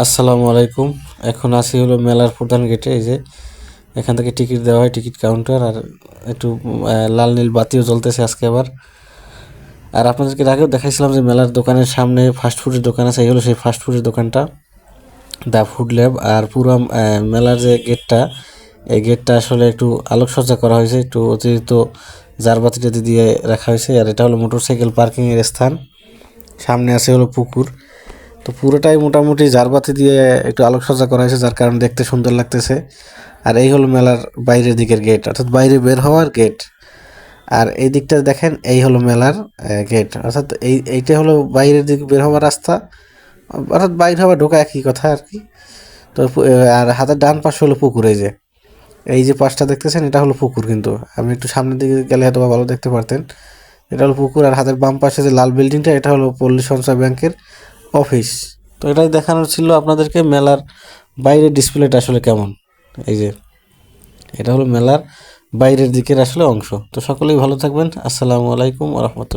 আসসালামু আলাইকুম। এখন আছি হলো মেলার প্রধান গেটে। এই যে এখান থেকে টিকিট দেওয়া হয়, টিকিট কাউন্টার। আর একটু লাল নীল বাতিও জ্বলতেছে আজকে আবার। আর আপনাদেরকে এর আগেও দেখাইছিলাম যে মেলার দোকানের সামনে ফাস্টফুডের দোকান আছে, এই হলো সেই ফাস্টফুডের দোকানটা, দ্য ফুড ল্যাব। আর পুরো মেলার যে গেটটা, এই গেটটা আসলে একটু আলোকসজ্জা করা হয়েছে, একটু অতিরিক্ত জারবাতিটাতে দিয়ে রাখা হয়েছে। আর এটা হলো মোটরসাইকেল পার্কিংয়ের স্থান। সামনে আছে হলো পুকুর। তো পুরোটাই মোটামুটি জারবাতি দিয়ে একটু আলোকসজ্জা করা হয়েছে, যার কারণে দেখতে সুন্দর লাগতেছে। আর এই হলো মেলার বাইরের দিকের গেট, অর্থাৎ বাইরে বের হওয়ার গেট। আর এই দিকটা দেখেন, এই হলো মেলার গেট, অর্থাৎ এইটা হলো বাইরের দিকে বের হওয়ার রাস্তা, অর্থাৎ বাইরে হওয়া ঢোকা একই কথা আর কি। তো আর হাতের ডান পাশে হলো পুকুর। এই যে পাশটা দেখতেছেন, এটা হলো পুকুর। কিন্তু আমি একটু সামনের দিকে গেলে হয়তো ভালো দেখতে পারতেন। এটা হলো পুকুর। আর হাতের বাম পাশে যে লাল বিল্ডিংটা, এটা হলো পল্লী সঞ্চয় ব্যাংকের অফিস। তো এটাই দেখানোর ছিল আপনাদেরকে, মেলার বাইরের ডিসপ্লেটা আসলে কেমন। এই যে এটা হলো মেলার বাইরের দিকের আসলে অংশ। তো সকলেই ভালো থাকবেন। আসসালামু আলাইকুম ওয়া রাহমাতুল্লাহ।